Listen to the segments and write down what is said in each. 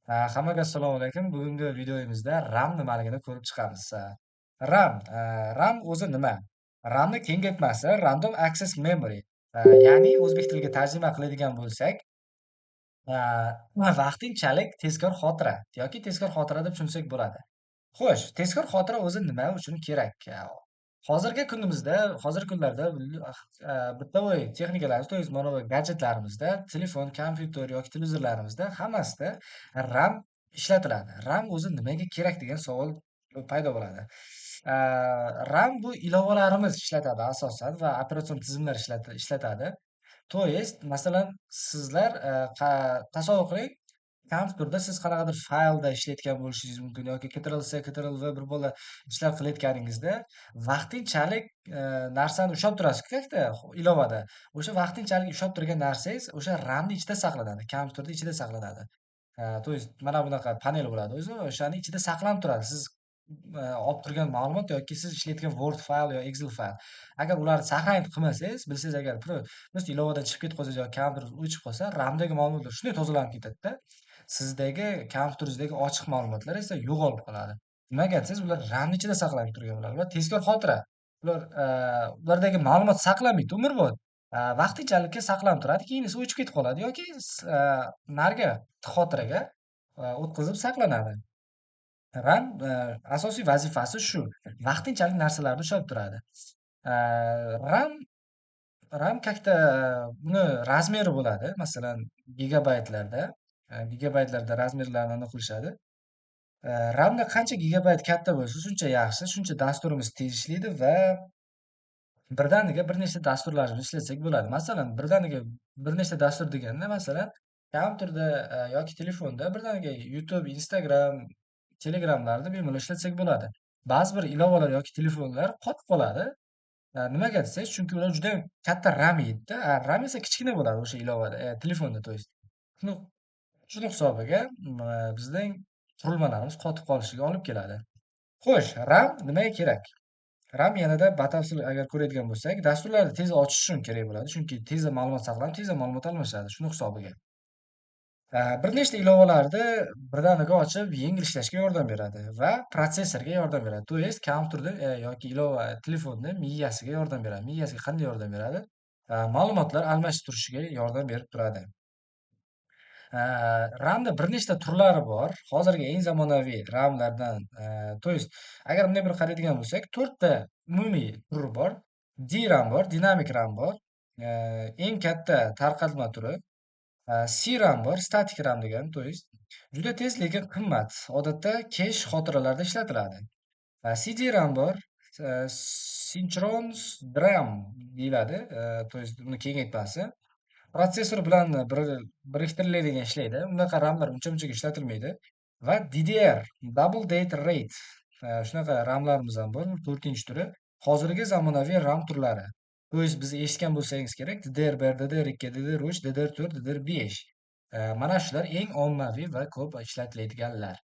Hammaga assalomu alaykum. Bugungi videomizda RAM nimaligini ko'rib chiqamiz. RAM, RAM o'zi nima? RAMni kengaytmasi Random Access Memory. Ya'ni o'zbek tiliga tarjima qiladigan bo'lsak, vaqtinchalik tezkor xotira yoki tezkor xotira deb tushunsak bo'ladi. Xo'sh, tezkor xotira o'zi nima uchun kerak? Hozirgi kunimizda, hozirgi kunlarda bittavoy texnikalarimiz, to есть mana bu gadjetlarimizda, telefon, kompyuter yoki televizorlarimizda hammasida RAM ishlatiladi. RAM o'zi nimaga kerak degan savol paydo bo'ladi. RAM bu ilovalarimiz ishlatadi asosan va operatsion tizimlar ishlatadi. To есть, masalan, sizlar tasavvur qiling, kompyuterda siz qanaqadir faylda ishlayotgan bo'lishingiz mumkin yoki Ctrl+C, Ctrl+V bir bola ishlar qilayotganingizda vaqtinchalik narsani ushlab turasiz-ku ikkita ilovada. O'sha vaqtinchalik ushlab turgan narsangiz o'sha RAMni ichida saqlanadi, kompyuterda ichida saqlanadi. То есть mana bunaqa panel bo'ladi o'zi, o'shani ichida saqlanib turadi. Siz olib turgan ma'lumot yoki siz ishlayotgan Word fayl yo Excel fayl. Agar ularni saqlanib qilmasangiz, bilsangiz agar просто ilovadan chiqib ketib qolsangiz yoki kompyuter o'chib qolsa, RAMdagi ma'lumotlar shunday tozalanib ketadi-da, sizdagi kompyuteringizdagi ochiq ma'lumotlar esa yo'qolib qoladi. Nimaga desangiz, ular RAMni ichida saqlanib turgan bo'ladi. Ular tezkor xotira. Ulardagi ma'lumot saqlanmaydi umrbod. Vaqtinchalikka saqlanib turadi, keyin esa o'chib ketib qoladi yoki narigi xotiraga o'tkazib saqlanadi. RAM asosiy vazifasi shu, vaqtinchalik narsalarni ushlab turadi. RAM RAM как-то buni razmeri bo'ladi. Masalan, gigabaytlarda, gigabaytlarda razmerlarni aniq qilishadi. RAMda qancha gigabayt katta bo'lsa, shuncha yaxshi, shuncha dasturimiz tez ishlaydi va birdaniga bir nechta dasturlarni ishlatsak bo'ladi. Masalan, birdaniga bir nechta dastur deganda, masalan, kompyuterda yoki telefonda birdaniga YouTube, Instagram, Telegramlarni bemalol ishlatsak bo'ladi. Ba'zi bir ilovalar yoki telefonlar qotib qoladi. Nimaga desangiz, chunki ular juda katta RAM yeydi-da. RAM esa kichkina bo'ladi o'sha ilovada, telefonda to есть. Shuni shuni hisobiga bizning qurilmalarimiz qotib qolishiga olib keladi. Xo'sh, RAM nimaga kerak? RAM yanada batafsil agar ko'radigan bo'lsak, dasturlarni tez ochish uchun kerak bo'ladi. Chunki tezda ma'lumot saqlanib, tezda ma'lumot almashadi. Shuni hisobiga. Bir nechta ilovalarni birdaniga ochib, yengil ishlashga yordam beradi va protsessorga yordam beradi. To есть kompyuterda yoki ilova telefonni miyasiga yordam beradi. Miyasiga qanday yordam beradi? Ma'lumotlar almashtirishiga yordam berib turadi. RAMda bir nechta turlari bor. Hozirgi eng zamonaviy RAMlardan, to есть agar bunday bir qaraydigan bo'lsak, 4 ta umumiy turi bor. DRAM bor, dinamik RAM bor. Eng katta tarqalma turi C-RAM bor, statik RAM degani, to есть juda tez lekin qimmat. Odatda kesh xotiralarda ishlatiladi. CD-RAM bor, Synchronous DRAM deyiladi, to есть uni kengaytmasi. Protsessor bilan biriktiriladigan ishlaydi. Unaqa RAMlar uncha-munchaga ishlatilmaydi. Va DDR, Double Data Rate, shunaqa RAMlarimiz ham bor, 4-chi turi. Hozirgi zamonaviy RAM turlari. To есть biz eshitgan bo'lsangiz kerak, DDR1, DDR2, DDR3, DDR4, DDR5. Mana shular eng ommaviy va ko'p ishlatiladiganlar.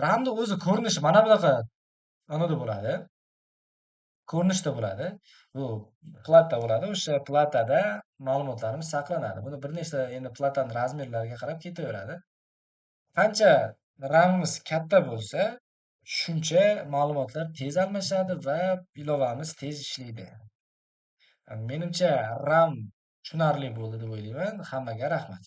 RAMni o'zi ko'rinishi mana bunaqa anada bo'ladi. Ko'rinishda bo'ladi. Bu plata bo'ladi. O'sha platada ma'lumotlarimiz saqlanadi. Buni bir nechta endi platani razmerlariga qarab ketaveradi. Qancha RAMimiz katta bo'lsa, shuncha ma'lumotlar tez almashadi va ilovamiz tez ishlaydi. Menimcha RAM tushunarli bo'ldi deb o'ylayman. Hammaga rahmat.